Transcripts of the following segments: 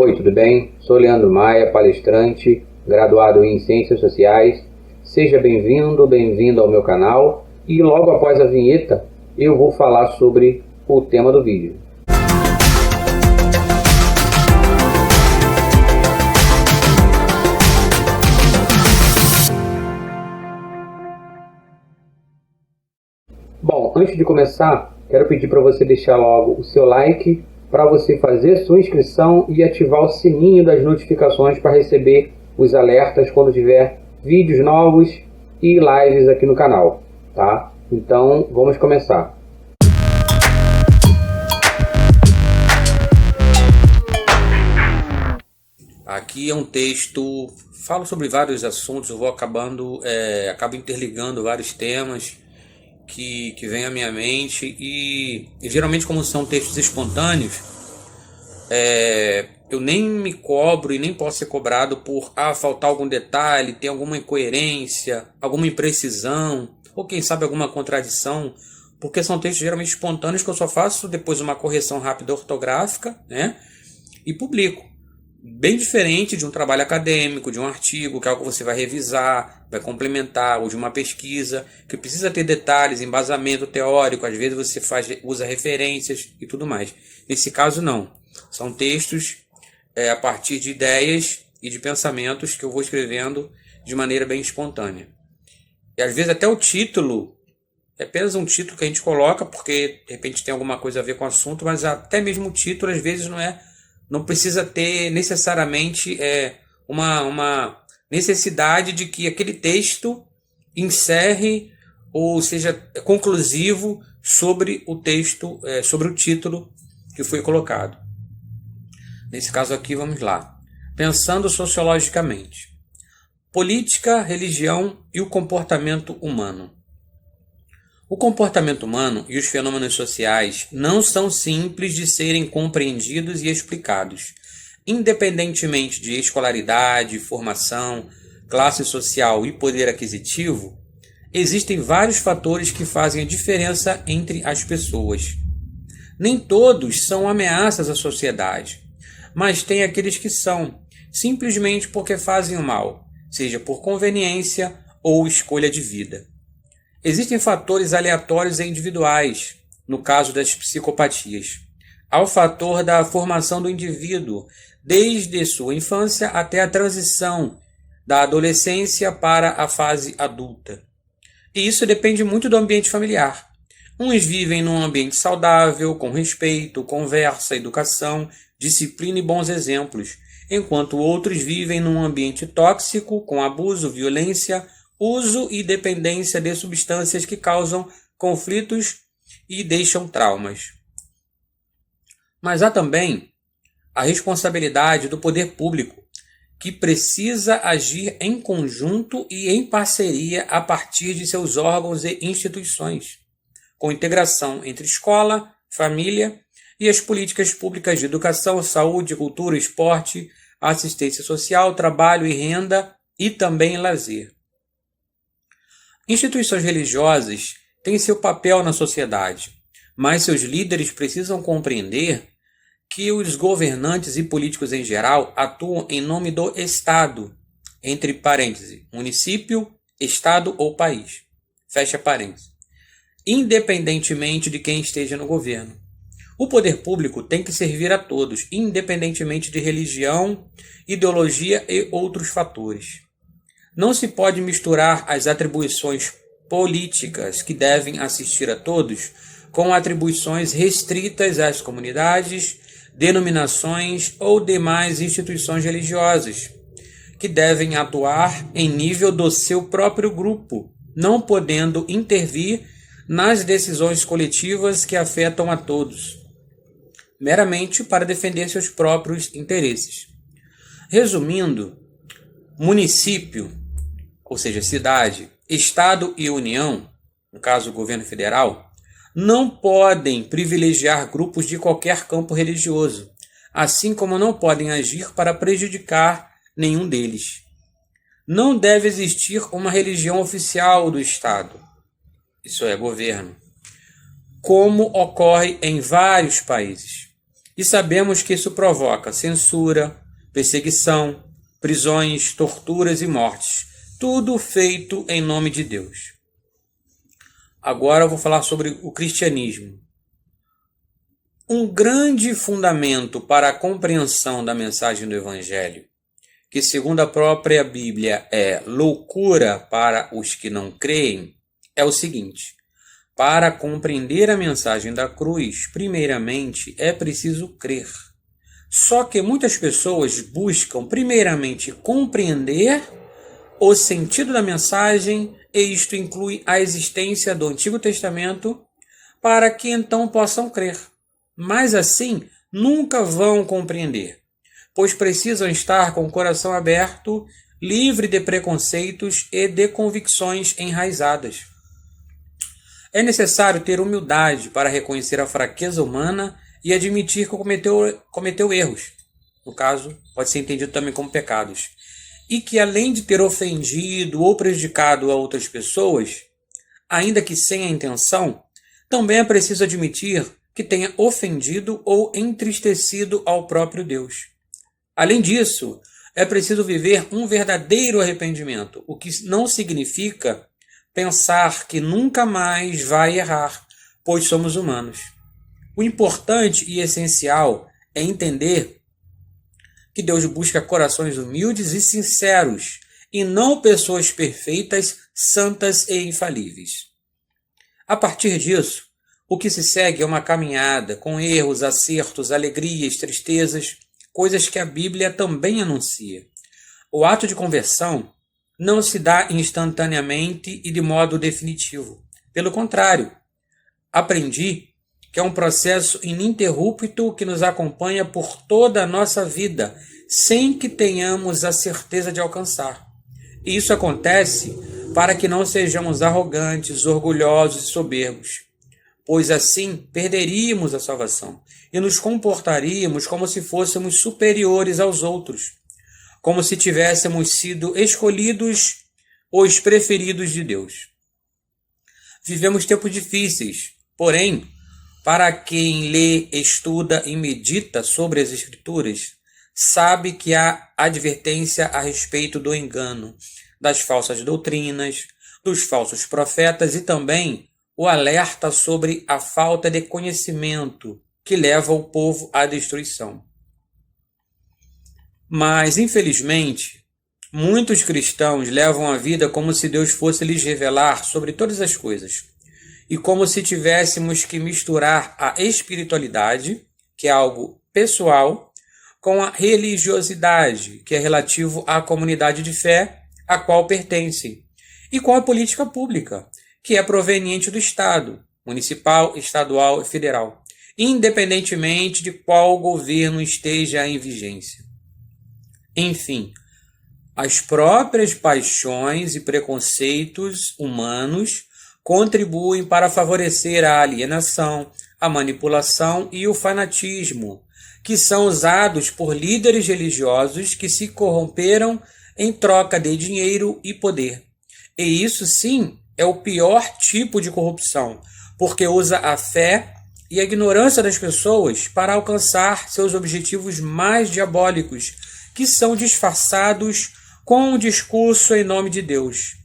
Oi, tudo bem? Sou Leandro Maia, palestrante, graduado em Ciências Sociais. Seja bem-vindo ao meu canal e logo após a vinheta eu vou falar sobre o tema do vídeo. Bom, antes de começar, quero pedir para você deixar logo o seu like, para você fazer sua inscrição e ativar o sininho das notificações para receber os alertas quando tiver vídeos novos e lives aqui no canal, tá? Então, vamos começar. Aqui é um texto, falo sobre vários assuntos, eu vou acabo interligando vários temas que vem à minha mente e geralmente, como são textos espontâneos, eu nem me cobro e nem posso ser cobrado por faltar algum detalhe, ter alguma incoerência, alguma imprecisão ou quem sabe alguma contradição, porque são textos geralmente espontâneos que eu só faço depois uma correção rápida ortográfica, né, e publico. Bem diferente de um trabalho acadêmico, de um artigo, que é algo que você vai revisar, vai complementar, ou de uma pesquisa, que precisa ter detalhes, embasamento teórico, às vezes você usa referências e tudo mais. Nesse caso, não. São textos a partir de ideias e de pensamentos que eu vou escrevendo de maneira bem espontânea. E às vezes até o título é apenas um título que a gente coloca, porque de repente tem alguma coisa a ver com o assunto, mas até mesmo o título às vezes não precisa ter necessariamente uma necessidade de que aquele texto encerre ou seja conclusivo sobre o texto, sobre o título que foi colocado. Nesse caso aqui, vamos lá. Pensando sociologicamente. Política, religião e o comportamento humano. O comportamento humano e os fenômenos sociais não são simples de serem compreendidos e explicados. Independentemente de escolaridade, formação, classe social e poder aquisitivo, existem vários fatores que fazem a diferença entre as pessoas. Nem todos são ameaças à sociedade, mas tem aqueles que são, simplesmente porque fazem o mal, seja por conveniência ou escolha de vida. Existem fatores aleatórios e individuais, no caso das psicopatias. Há o fator da formação do indivíduo, desde sua infância até a transição da adolescência para a fase adulta. E isso depende muito do ambiente familiar. Uns vivem num ambiente saudável, com respeito, conversa, educação, disciplina e bons exemplos, enquanto outros vivem num ambiente tóxico, com abuso, violência, uso e dependência de substâncias que causam conflitos e deixam traumas. Mas há também a responsabilidade do poder público, que precisa agir em conjunto e em parceria a partir de seus órgãos e instituições, com integração entre escola, família e as políticas públicas de educação, saúde, cultura, esporte, assistência social, trabalho e renda e também lazer. Instituições religiosas têm seu papel na sociedade, mas seus líderes precisam compreender que os governantes e políticos em geral atuam em nome do Estado, entre parênteses, município, Estado ou país, fecha parênteses, independentemente de quem esteja no governo. O poder público tem que servir a todos, independentemente de religião, ideologia e outros fatores. Não se pode misturar as atribuições políticas que devem assistir a todos com atribuições restritas às comunidades, denominações ou demais instituições religiosas, que devem atuar em nível do seu próprio grupo, não podendo intervir nas decisões coletivas que afetam a todos, meramente para defender seus próprios interesses. Resumindo, município, ou seja, cidade, Estado e União, no caso o governo federal, não podem privilegiar grupos de qualquer campo religioso, assim como não podem agir para prejudicar nenhum deles. Não deve existir uma religião oficial do Estado, isso é, governo, como ocorre em vários países. E sabemos que isso provoca censura, perseguição, prisões, torturas e mortes. Tudo feito em nome de Deus. Agora eu vou falar sobre o cristianismo. Um grande fundamento para a compreensão da mensagem do Evangelho, que segundo a própria Bíblia é loucura para os que não creem, é o seguinte: para compreender a mensagem da cruz, primeiramente é preciso crer. Só que muitas pessoas buscam primeiramente compreender o sentido da mensagem, e isto inclui a existência do Antigo Testamento, para que então possam crer. Mas assim nunca vão compreender, pois precisam estar com o coração aberto, livre de preconceitos e de convicções enraizadas. É necessário ter humildade para reconhecer a fraqueza humana e admitir que cometeu erros. No caso, pode ser entendido também como pecados. E que além de ter ofendido ou prejudicado a outras pessoas, ainda que sem a intenção, também é preciso admitir que tenha ofendido ou entristecido ao próprio Deus. Além disso, é preciso viver um verdadeiro arrependimento, o que não significa pensar que nunca mais vai errar, pois somos humanos. O importante e essencial é entender que Deus busca corações humildes e sinceros, e não pessoas perfeitas, santas e infalíveis. A partir disso, o que se segue é uma caminhada com erros, acertos, alegrias, tristezas, coisas que a Bíblia também anuncia. O ato de conversão não se dá instantaneamente e de modo definitivo. Pelo contrário, aprendi que é um processo ininterrupto que nos acompanha por toda a nossa vida, sem que tenhamos a certeza de alcançar. E isso acontece para que não sejamos arrogantes, orgulhosos e soberbos, pois assim perderíamos a salvação e nos comportaríamos como se fôssemos superiores aos outros, como se tivéssemos sido escolhidos ou os preferidos de Deus. Vivemos tempos difíceis, porém, para quem lê, estuda e medita sobre as Escrituras, sabe que há advertência a respeito do engano, das falsas doutrinas, dos falsos profetas e também o alerta sobre a falta de conhecimento que leva o povo à destruição. Mas, infelizmente, muitos cristãos levam a vida como se Deus fosse lhes revelar sobre todas as coisas, e como se tivéssemos que misturar a espiritualidade, que é algo pessoal, com a religiosidade, que é relativo à comunidade de fé a qual pertencem, e com a política pública, que é proveniente do Estado, municipal, estadual e federal, independentemente de qual governo esteja em vigência. Enfim, as próprias paixões e preconceitos humanos contribuem para favorecer a alienação, a manipulação e o fanatismo, que são usados por líderes religiosos que se corromperam em troca de dinheiro e poder. E isso sim é o pior tipo de corrupção, porque usa a fé e a ignorância das pessoas para alcançar seus objetivos mais diabólicos, que são disfarçados com um discurso em nome de Deus,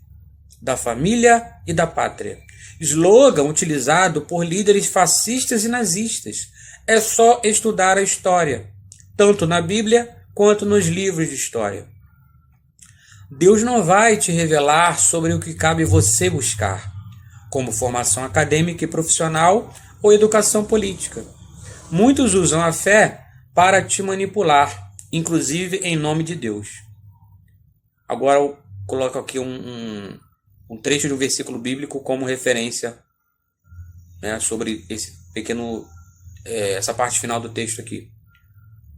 da família e da pátria. Slogan utilizado por líderes fascistas e nazistas. É só estudar a história, tanto na Bíblia quanto nos livros de história. Deus não vai te revelar sobre o que cabe você buscar, como formação acadêmica e profissional ou educação política. Muitos usam a fé para te manipular, inclusive em nome de Deus. Agora eu coloco aqui um trecho de um versículo bíblico como referência, né, sobre esse pequeno, essa parte final do texto aqui.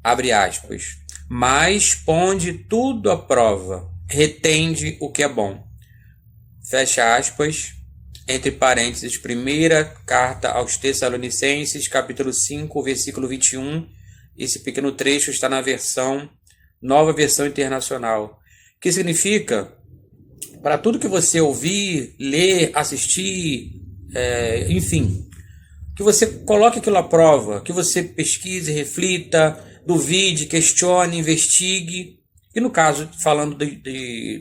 Abre aspas. Mas ponde tudo à prova, retende o que é bom. Fecha aspas, entre parênteses, primeira carta aos Tessalonicenses, capítulo 5, versículo 21. Esse pequeno trecho está na nova versão internacional, que significa, para tudo que você ouvir, ler, assistir, enfim, que você coloque aquilo à prova, que você pesquise, reflita, duvide, questione, investigue. E no caso, falando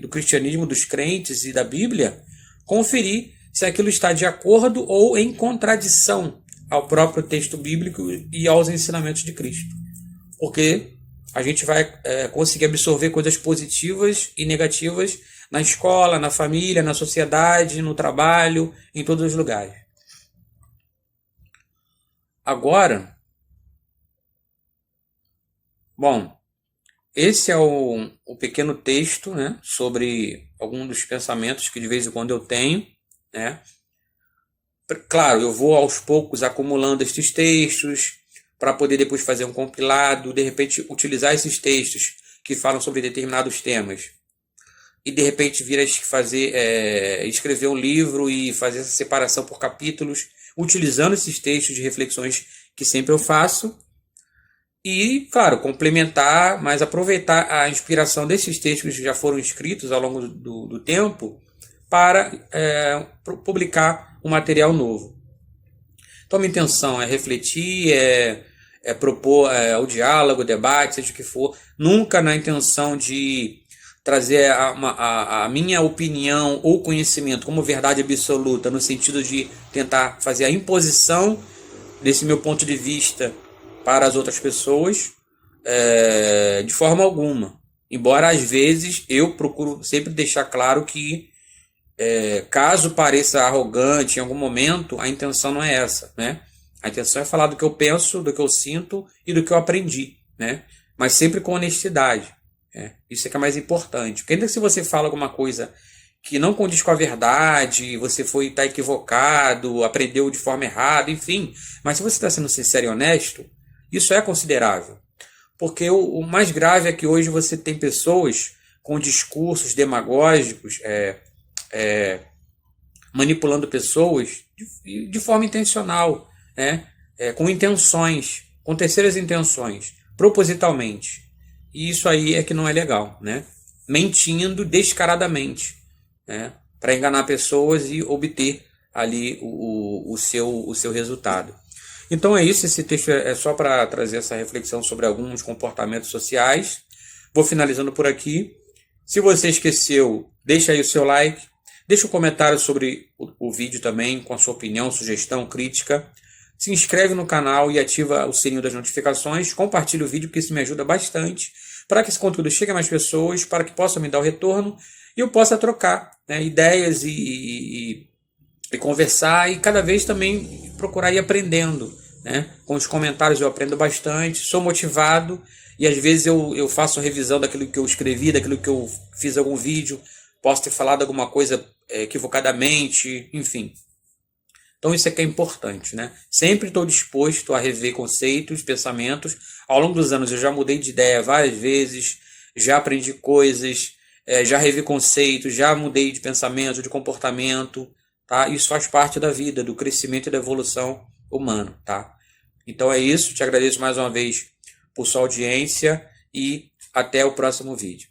do cristianismo, dos crentes e da Bíblia, conferir se aquilo está de acordo ou em contradição ao próprio texto bíblico e aos ensinamentos de Cristo. Porque a gente vai conseguir absorver coisas positivas e negativas na escola, na família, na sociedade, no trabalho, em todos os lugares. Agora, bom, esse é o pequeno texto, né, sobre alguns dos pensamentos que de vez em quando eu tenho, né? Claro, eu vou aos poucos acumulando estes textos para poder depois fazer um compilado, de repente utilizar esses textos que falam sobre determinados temas e de repente vir a escrever um livro e fazer essa separação por capítulos, utilizando esses textos de reflexões que sempre eu faço e, claro, complementar, mas aproveitar a inspiração desses textos que já foram escritos ao longo do tempo para publicar um material novo. Então, a minha intenção é refletir, propor o diálogo, o debate, seja o que for, nunca na intenção de trazer a minha opinião ou conhecimento como verdade absoluta, no sentido de tentar fazer a imposição desse meu ponto de vista para as outras pessoas, de forma alguma. Embora, às vezes, eu procuro sempre deixar claro que, caso pareça arrogante em algum momento, a intenção não é essa, né? A intenção é falar do que eu penso, do que eu sinto e do que eu aprendi, né? Mas sempre com honestidade. Isso é que é mais importante. Porque ainda que se você fala alguma coisa que não condiz com a verdade, você está equivocado, aprendeu de forma errada, enfim. Mas se você está sendo sincero e honesto, isso é considerável. Porque o mais grave é que hoje você tem pessoas com discursos demagógicos, manipulando pessoas de forma intencional, né? Com intenções, com terceiras intenções, propositalmente. E isso aí é que não é legal, né? Mentindo descaradamente, né? Para enganar pessoas e obter ali o seu resultado. Então é isso, esse texto é só para trazer essa reflexão sobre alguns comportamentos sociais. Vou finalizando por aqui. Se você esqueceu, deixa aí o seu like, deixa um comentário sobre o vídeo também, com a sua opinião, sugestão, crítica. Se inscreve no canal e ativa o sininho das notificações. Compartilha o vídeo, porque isso me ajuda bastante para que esse conteúdo chegue a mais pessoas, para que possam me dar o retorno e eu possa trocar, né, ideias e conversar e cada vez também procurar ir aprendendo, né? Com os comentários eu aprendo bastante, sou motivado e às vezes eu faço revisão daquilo que eu escrevi, daquilo que eu fiz algum vídeo, posso ter falado alguma coisa equivocadamente, enfim. Então isso é que é importante, né? Sempre estou disposto a rever conceitos, pensamentos. Ao longo dos anos eu já mudei de ideia várias vezes, já aprendi coisas, já revi conceitos, já mudei de pensamento, de comportamento, tá? Isso faz parte da vida, do crescimento e da evolução humana, tá? Então é isso, te agradeço mais uma vez por sua audiência e até o próximo vídeo.